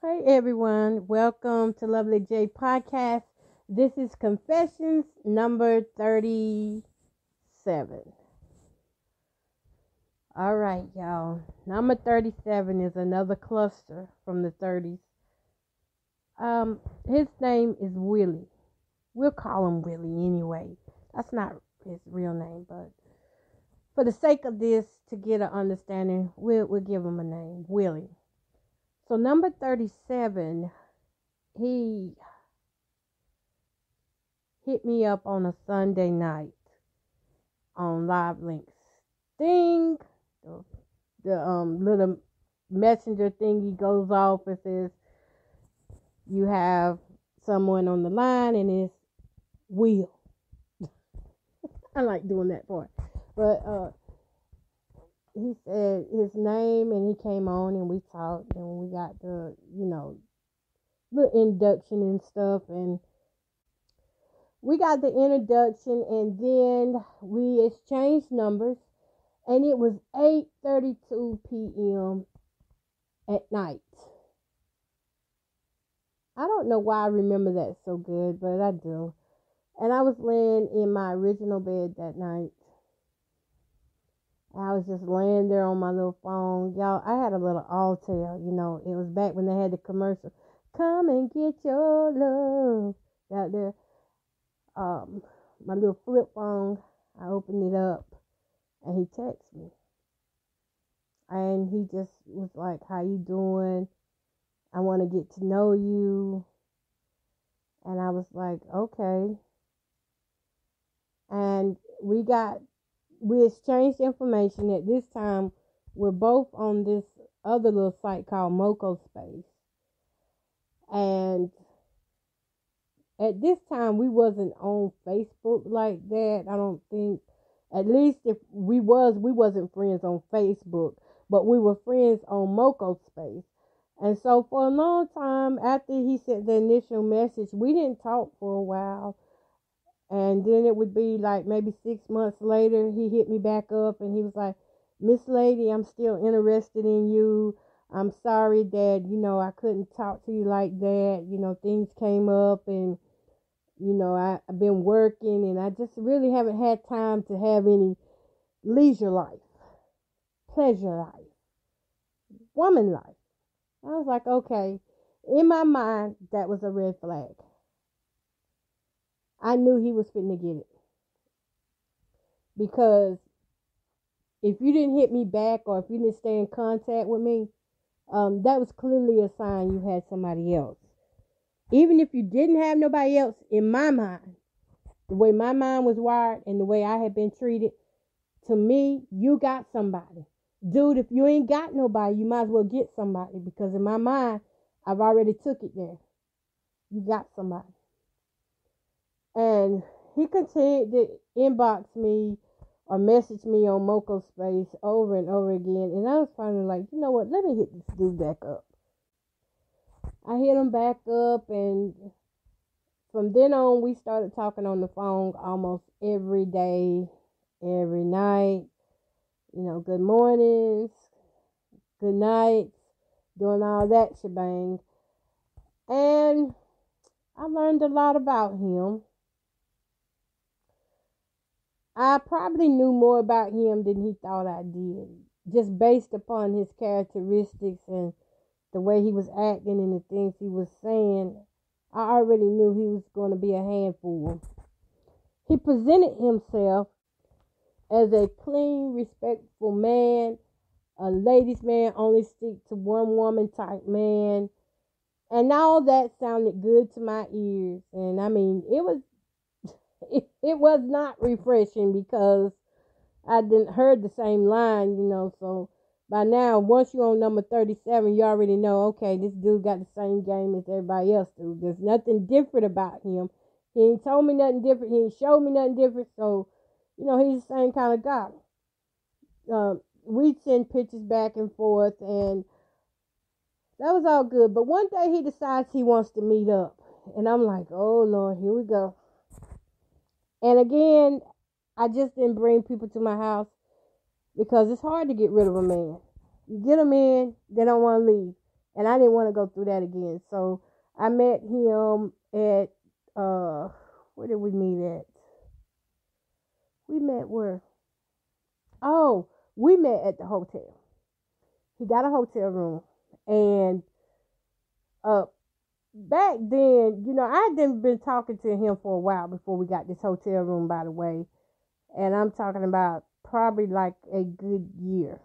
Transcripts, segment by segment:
Hey everyone, welcome to Lovely J Podcast. This is Confessions number 37. All right, y'all. Number 37 is another cluster from the 30s. His name is Willie. We'll call him Willie anyway. That's not his real name, but for the sake of this, to get an understanding, we'll give him a name, Willie. So number 37, he hit me up on a Sunday night on Live Links. Ding! The little messenger thingy goes off and says you have someone on the line, and it's Will. I like doing that part. But he said his name, and he came on and we talked, and we got the, little induction and stuff, and we got the introduction, and then we exchanged numbers, and it was 8:32 p.m. at night. I don't know why I remember that so good, but I do. And I was laying in my original bed that night. I was just laying there on my little phone. Y'all, I had a little Altair, it was back when they had the commercial. Come and get your love out there. My little flip phone, I opened it up and he texted me. And he just was like, how you doing? I want to get to know you. And I was like, okay. And we exchanged information. At this time, we're both on this other little site called Moco Space. And at this time, we wasn't on Facebook like that. I don't think, at least if we wasn't friends on Facebook, but we were friends on Moco Space. And so for a long time, after he sent the initial message, we didn't talk for a while. And then it would be like maybe 6 months later, he hit me back up and he was like, Miss Lady, I'm still interested in you. I'm sorry that, I couldn't talk to you like that. Things came up and, I've been working and I just really haven't had time to have any leisure life, pleasure life, woman life. I was like, okay. In my mind, that was a red flag. I knew he was fitting to get it. Because if you didn't hit me back or if you didn't stay in contact with me, that was clearly a sign you had somebody else. Even if you didn't have nobody else, in my mind, the way my mind was wired and the way I had been treated, to me, you got somebody. Dude, if you ain't got nobody, you might as well get somebody. Because in my mind, I've already took it there. You got somebody. And he continued to inbox me or message me on Moco Space over and over again. And I was finally like, you know what? Let me hit this dude back up. I hit him back up, and from then on, we started talking on the phone almost every day, every night. Good mornings, good nights, doing all that shebang. And I learned a lot about him. I probably knew more about him than he thought I did, just based upon his characteristics and the way he was acting and the things he was saying. I already knew he was going to be a handful. He presented himself as a clean, respectful man, a ladies' man, only stick to one woman type man. And all that sounded good to my ears. And I mean, it was not refreshing because I didn't heard the same line, so by now, once you're on number 37, you already know, okay, this dude got the same game as everybody else do. There's nothing different about him. He ain't told me nothing different. He ain't showed me nothing different. So, he's the same kind of guy. We'd send pictures back and forth, and that was all good. But one day he decides he wants to meet up. And I'm like, oh, Lord, here we go. And again, I just didn't bring people to my house because it's hard to get rid of a man. You get them in, they don't want to leave. And I didn't want to go through that again. So I met him at, where did we meet at? We met where? Oh, we met at the hotel. He got a hotel room. And back then, I had been talking to him for a while before we got this hotel room, by the way. And I'm talking about probably like a good year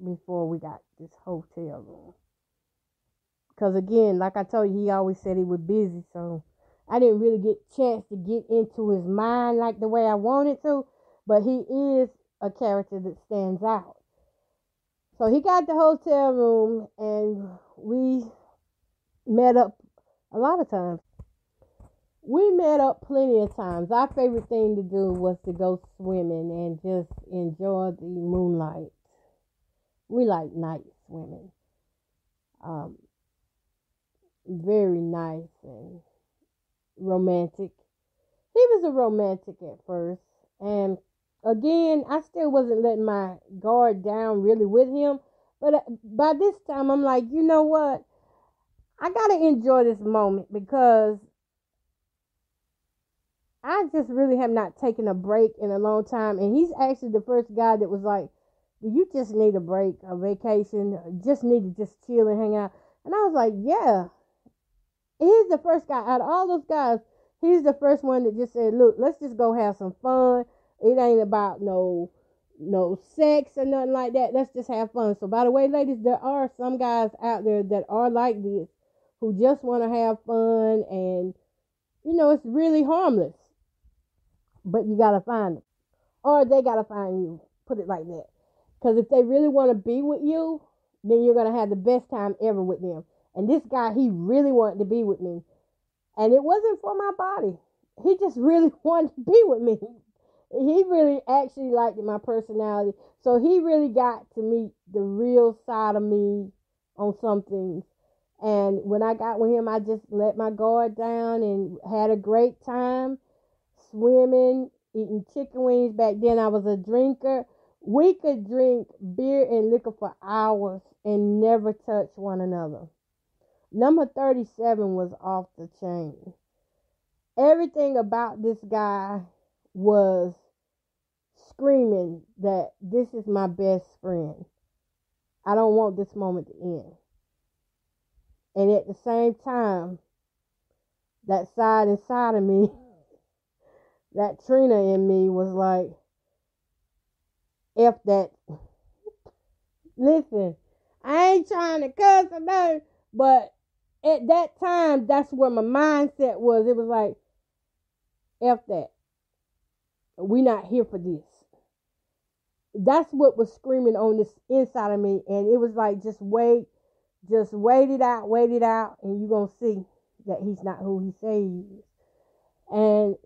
before we got this hotel room. Because again, like I told you, he always said he was busy. So I didn't really get a chance to get into his mind like the way I wanted to. But he is a character that stands out. So he got the hotel room and we met up a lot of times. We met up plenty of times. Our favorite thing to do was to go swimming and just enjoy the moonlight. We like night swimming. Very nice and romantic. He was a romantic at first. And again, I still wasn't letting my guard down really with him. But by this time, I'm like, you know what? I got to enjoy this moment because I just really have not taken a break in a long time. And he's actually the first guy that was like, do you just need a break, a vacation? Just need to just chill and hang out. And I was like, yeah. He's the first guy out of all those guys. He's the first one that just said, look, let's just go have some fun. It ain't about no sex or nothing like that. Let's just have fun. So by the way, ladies, there are some guys out there that are like this, who just want to have fun, and it's really harmless. But you got to find them. Or they got to find you. Put it like that. Because if they really want to be with you, then you're going to have the best time ever with them. And this guy, he really wanted to be with me. And it wasn't for my body. He just really wanted to be with me. He really actually liked my personality. So he really got to meet the real side of me on some things. And when I got with him, I just let my guard down and had a great time swimming, eating chicken wings. Back then I was a drinker. We could drink beer and liquor for hours and never touch one another. Number 37 was off the chain. Everything about this guy was screaming that this is my best friend. I don't want this moment to end. And at the same time, that side inside of me, that Trina in me was like, F that. Listen, I ain't trying to cuss or nothing, but at that time, that's where my mindset was. It was like, F that. We not here for this. That's what was screaming on this inside of me. And it was like, just wait it out, and you're going to see that he's not who he says he is. And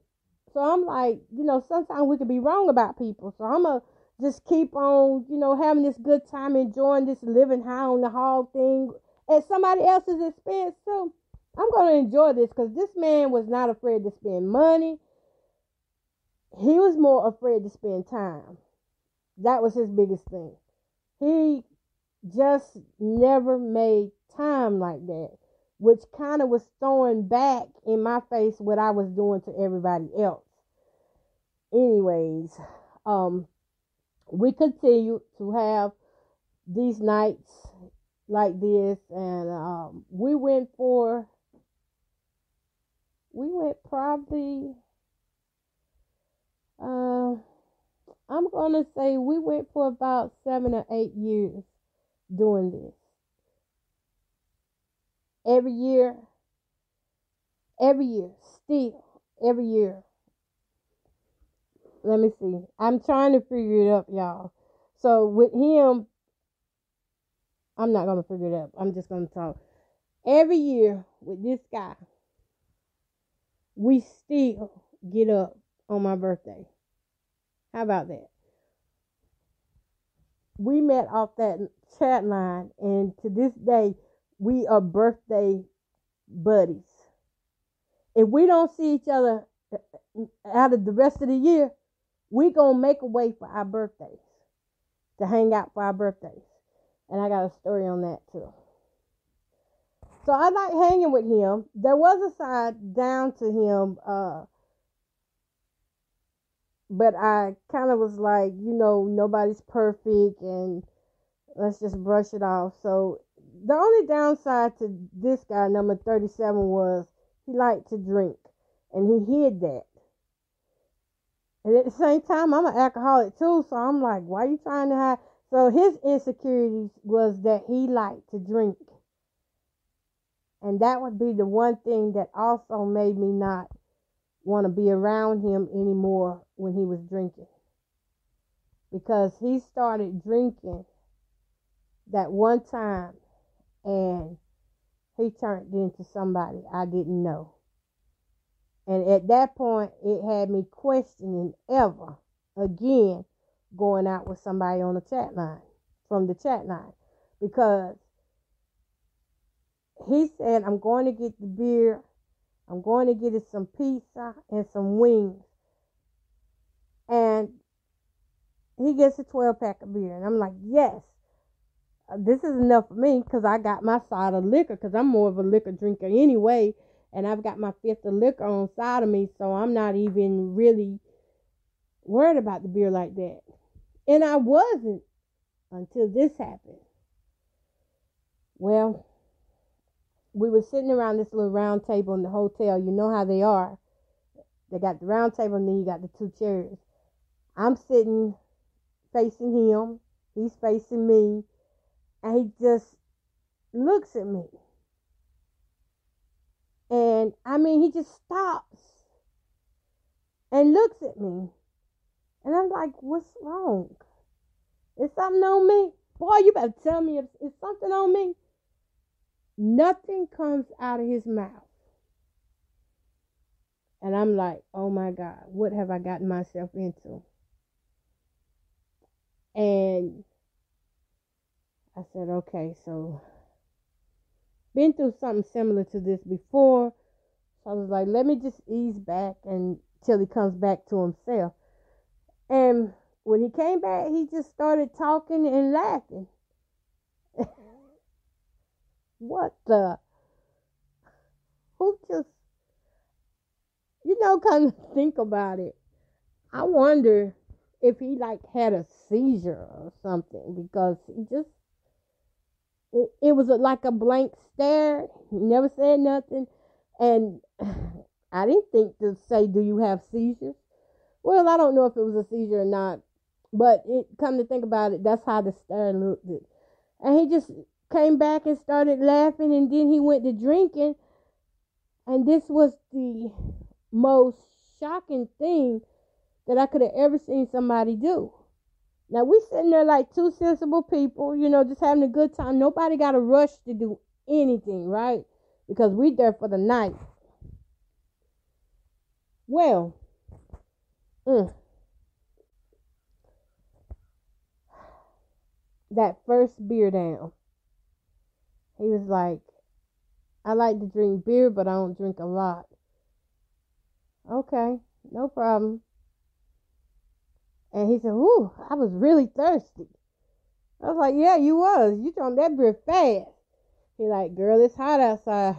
so I'm like, sometimes we could be wrong about people. So I'm going to just keep on, having this good time, enjoying this living high on the hog thing at somebody else's expense. So I'm going to enjoy this because this man was not afraid to spend money. He was more afraid to spend time. That was his biggest thing. He just never made time like that, which kind of was throwing back in my face what I was doing to everybody else. Anyways, we continued to have these nights like this, and we went probably, I'm going to say we went for about 7 or 8 years doing this. Every year, still, every year. Let me see. I'm trying to figure it up, y'all. So with him, I'm not going to figure it up. I'm just going to talk. Every year with this guy, we still get up on my birthday. How about that? We met off that chat line, and to this day, we are birthday buddies. If we don't see each other out of the rest of the year, we gonna make a way for our birthdays, to hang out for our birthdays. And I got a story on that too. So I like hanging with him. There was a side down to him, but I kind of was like, nobody's perfect and let's just brush it off. So the only downside to this guy, number 37, was he liked to drink and he hid that. And at the same time, I'm an alcoholic too, so I'm like, why are you trying to hide? So his insecurities was that he liked to drink. And that would be the one thing that also made me not want to be around him anymore when he was drinking. Because he started drinking that one time and he turned into somebody I didn't know. And at that point, it had me questioning ever again going out with somebody on the chat line, from the chat line. Because he said, I'm going to get the beer, I'm going to get it some pizza and some wings. And he gets a 12-pack of beer. And I'm like, yes, this is enough for me because I got my side of liquor because I'm more of a liquor drinker anyway. And I've got my fifth of liquor on side of me, so I'm not even really worried about the beer like that. And I wasn't until this happened. Well, we were sitting around this little round table in the hotel. You know how they are. They got the round table and then you got the two chairs. I'm sitting facing him. He's facing me. And he just looks at me. And he just stops and looks at me. And I'm like, what's wrong? Is something on me? Boy, you better tell me if it's something on me. Nothing comes out of his mouth. And I'm like, oh my God, what have I gotten myself into? And I said, okay, so been through something similar to this before. So I was like, let me just ease back until he comes back to himself. And when he came back, he just started talking and laughing. What the? Who just, kind of think about it. I wonder if he had a seizure or something because he just, it was like a blank stare. He never said nothing. And I didn't think to say, do you have seizures? Well, I don't know if it was a seizure or not. But it come to think about it, that's how the stare looked. And he just came back and started laughing. And then he went to drinking. And this was the most shocking thing that I could have ever seen somebody do. Now, we sitting there like two sensible people, just having a good time. Nobody got a rush to do anything, right? Because we there for the night. Well, that first beer down, he was like, I like to drink beer, but I don't drink a lot. Okay, no problem. And he said, ooh, I was really thirsty. I was like, yeah, you was. You drank that beer fast. He like, girl, it's hot outside.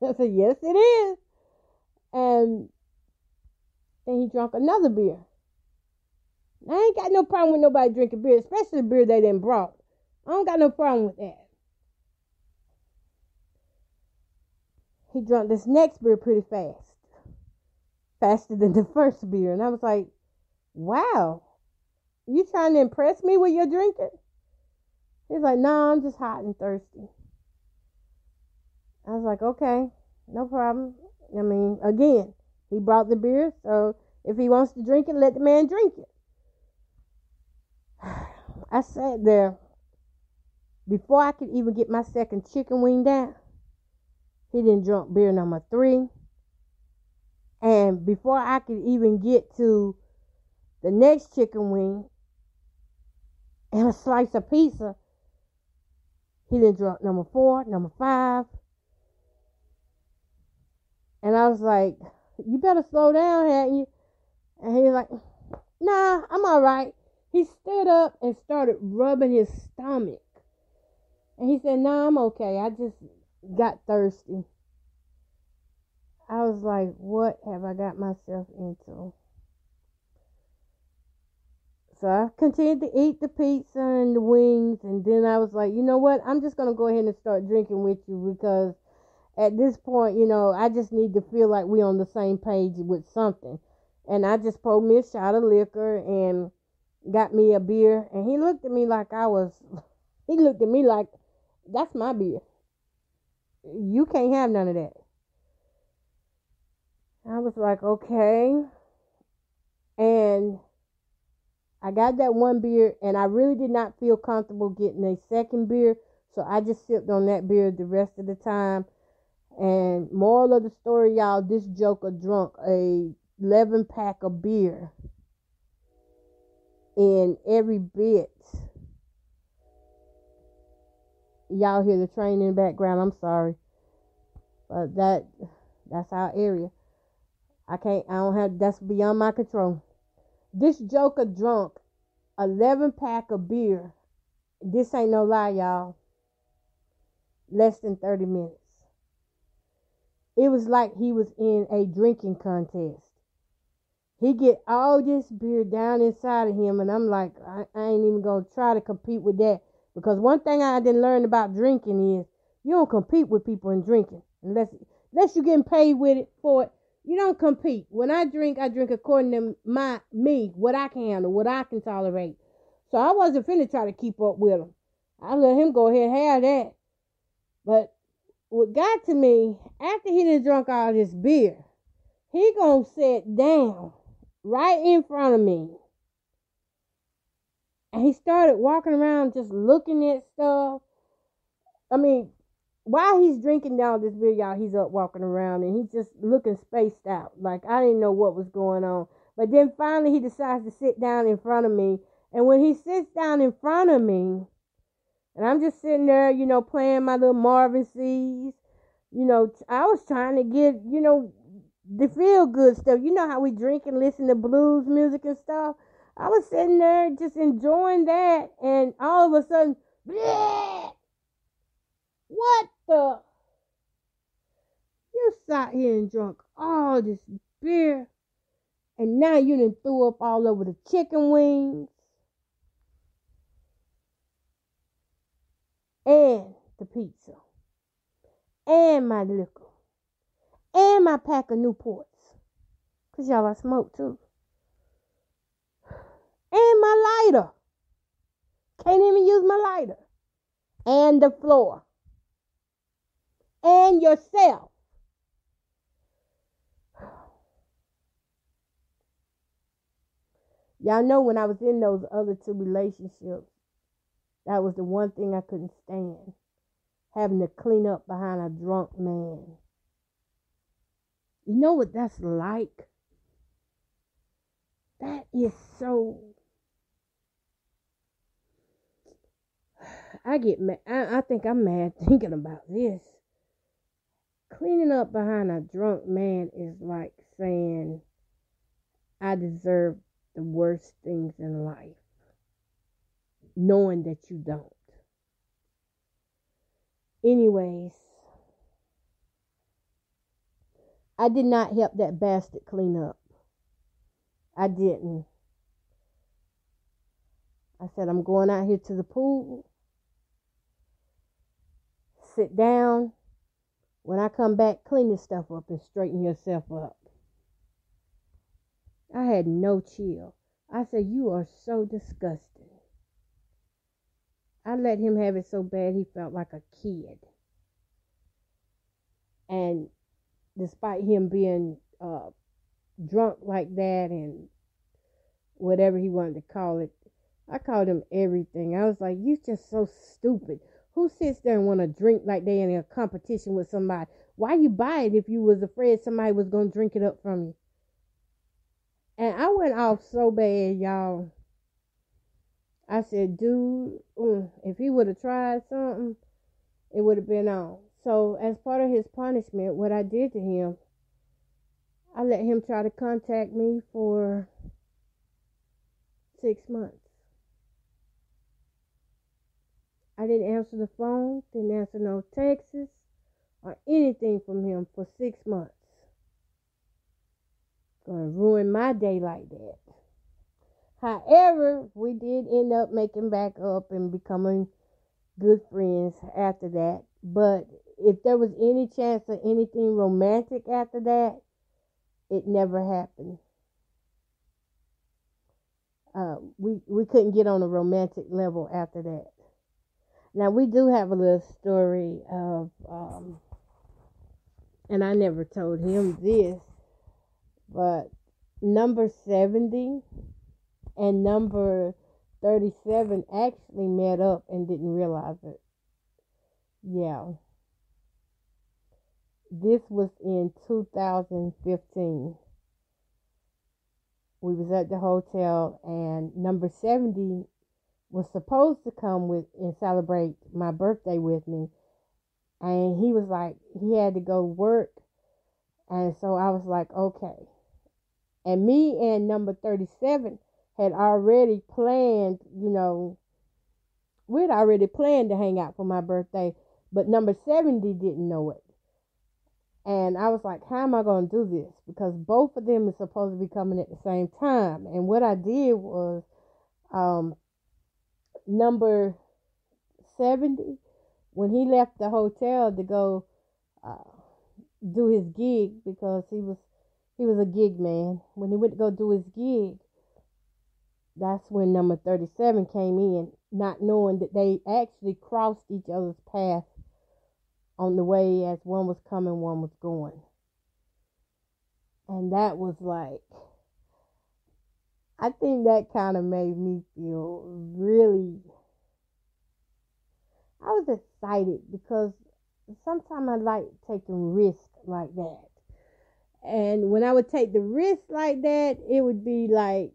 I said, yes, it is. And then he drank another beer. I ain't got no problem with nobody drinking beer, especially beer they done brought. I don't got no problem with that. He drank this next beer pretty fast. Faster than the first beer. And I was like, wow. You trying to impress me with your drinking? He's like, no, I'm just hot and thirsty. I was like, okay, no problem. Again, he brought the beer, so if he wants to drink it, let the man drink it. I sat there. Before I could even get my second chicken wing down, he done drunk beer number 3. And before I could even get to the next chicken wing and a slice of pizza, he done drunk number 4, number 5. And I was like, you better slow down, hadn't you? And he was like, nah, I'm all right. He stood up and started rubbing his stomach. And he said, nah, I'm okay. got thirsty. I was like, what have I got myself into? So I continued to eat the pizza and the wings, and then I was like, you know what? I'm just going to go ahead and start drinking with you, because at this point, I just need to feel like we're on the same page with something. And I just poured me a shot of liquor and got me a beer, and he looked at me like that's my beer. You can't have none of that. I was like, okay. And I got that one beer, and I really did not feel comfortable getting a second beer, so I just sipped on that beer the rest of the time. And moral of the story, y'all, this joker drunk a 11 pack of beer in every bit. Y'all hear the train in the background, I'm sorry. But that's our area. That's beyond my control. This joker drunk 11 pack of beer. This ain't no lie, y'all. Less than 30 minutes. It was like he was in a drinking contest. He get all this beer down inside of him, and I'm like, I ain't even gonna try to compete with that. Because one thing I didn't learn about drinking is you don't compete with people in drinking unless you're getting paid with it for it. You don't compete. When I drink according to what I can handle, what I can tolerate. So I wasn't finna try to keep up with him. I let him go ahead and have that. But what got to me, after he done drunk all this beer, he gonna sit down right in front of me. And he started walking around just looking at stuff. I mean, while he's drinking down this beer, y'all, he's up walking around and he's just looking spaced out. Like, I didn't know what was going on. But then finally he decides to sit down in front of me. And when he sits down in front of me, and I'm just sitting there, playing my little Marvin C's, I was trying to get, the feel good stuff. You know how we drink and listen to blues music and stuff? I was sitting there just enjoying that, and all of a sudden, bleh, what the? You sat here and drunk all this beer, and now you done threw up all over the chicken wings and the pizza and my liquor and my pack of Newports, because y'all, I smoke too. And my lighter. Can't even use my lighter. And the floor. And yourself. Y'all know when I was in those other two relationships, that was the one thing I couldn't stand. Having to clean up behind a drunk man. You know what that's like? That is so... I get mad. I think I'm mad thinking about this. Cleaning up behind a drunk man is like saying I deserve the worst things in life, knowing that you don't. Anyways, I did not help that bastard clean up. I didn't. I said, I'm going out here to the pool. Sit down. When I come back, clean this stuff up and straighten yourself up. I had no chill. I said, you are so disgusting. I let him have it so bad he felt like a kid. And despite him being drunk like that and whatever he wanted to call it, I called him everything. I was like, you just so stupid. Who sits there and want to drink like they in a competition with somebody? Why you buy it if you was afraid somebody was going to drink it up from you? And I went off so bad, y'all. I said, dude, if he would have tried something, it would have been on. So as part of his punishment, what I did to him, I let him try to contact me for 6 months. I didn't answer the phone, didn't answer no texts, or anything from him for 6 months. Gonna ruin my day like that. However, we did end up making back up and becoming good friends after that. But if there was any chance of anything romantic after that, it never happened. We couldn't get on a romantic level after that. Now we do have a little story of, and I never told him this, but number 70 and number 37 actually met up and didn't realize it. Yeah. This was in 2015. We was at the hotel, and number 70 was supposed to come with and celebrate my birthday with me. And he was like, he had to go work. And so I was like, okay. And me and number 37 had already planned, we'd already planned to hang out for my birthday. But number 70 didn't know it. And I was like, how am I going to do this? Because both of them are supposed to be coming at the same time. And what I did was, number 70, when he left the hotel to go do his gig, because he was a gig man. When he went to go do his gig, that's when number 37 came in, not knowing that they actually crossed each other's path on the way, as one was coming, one was going. And that was like, I think that kind of made me feel really, I was excited, because sometimes I like taking risks like that. And when I would take the risk like that, it would be like,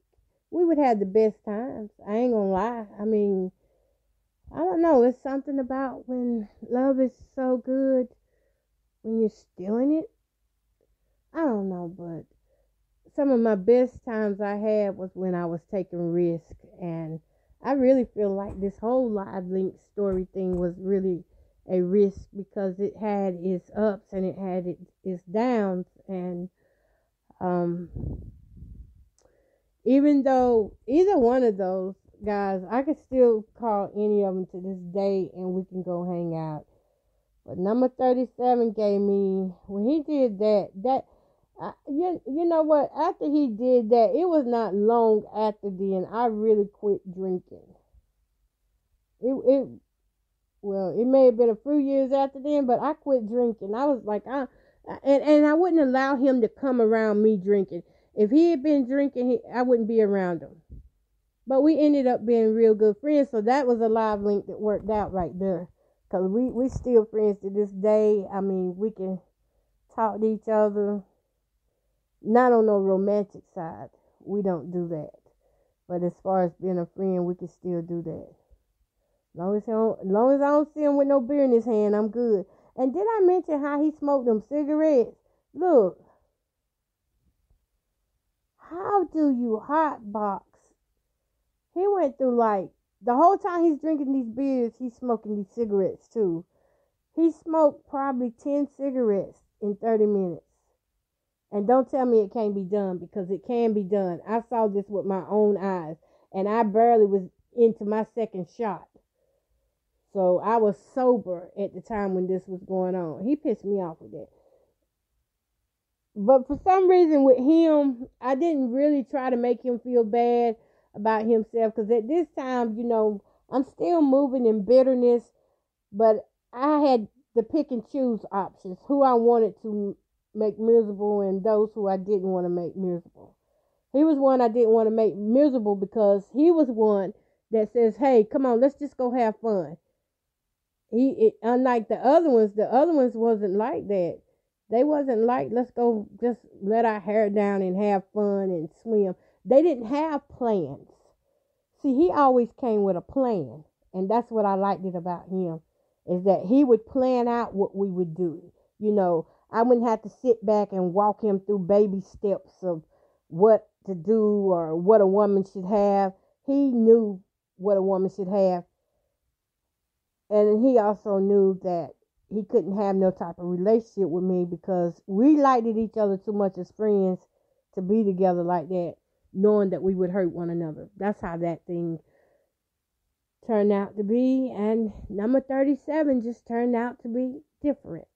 we would have the best times. I ain't gonna lie. I mean, I don't know. It's something about when love is so good, when you're still in it. I don't know, but some of my best times I had was when I was taking risk. And I really feel like this whole Live Link story thing was really a risk, because it had its ups and it had its downs. And even though either one of those guys, I could still call any of them to this day and we can go hang out. But number 37 gave me, when he did that you know what, after he did that, it was not long after then I really quit drinking. It may have been a few years after then, but I quit drinking. I was like, and I wouldn't allow him to come around me drinking. If he had been drinking, I wouldn't be around him. But we ended up being real good friends, so that was a Live Link that worked out right there. Because we still friends to this day. I mean, we can talk to each other. Not on no romantic side. We don't do that. But as far as being a friend, we can still do that. As long as I don't see him with no beer in his hand, I'm good. And did I mention how he smoked them cigarettes? Look. How do you hotbox? He went through, like, the whole time he's drinking these beers, he's smoking these cigarettes too. He smoked probably 10 cigarettes in 30 minutes. And don't tell me it can't be done, because it can be done. I saw this with my own eyes, and I barely was into my second shot. So I was sober at the time when this was going on. He pissed me off with that. But for some reason with him, I didn't really try to make him feel bad about himself, because at this time, I'm still moving in bitterness, but I had to pick and choose options, who I wanted to make miserable and those who I didn't want to make miserable. He was one I didn't want to make miserable, because he was one that says, hey, come on, let's just go have fun. Unlike the other ones wasn't like that. They wasn't like, let's go just let our hair down and have fun and swim. They didn't have plans. See, he always came with a plan. And that's what I liked it about him, is that he would plan out what we would do. I wouldn't have to sit back and walk him through baby steps of what to do or what a woman should have. He knew what a woman should have. And he also knew that he couldn't have no type of relationship with me because we liked each other too much as friends to be together like that, knowing that we would hurt one another. That's how that thing turned out to be. And number 37 just turned out to be different.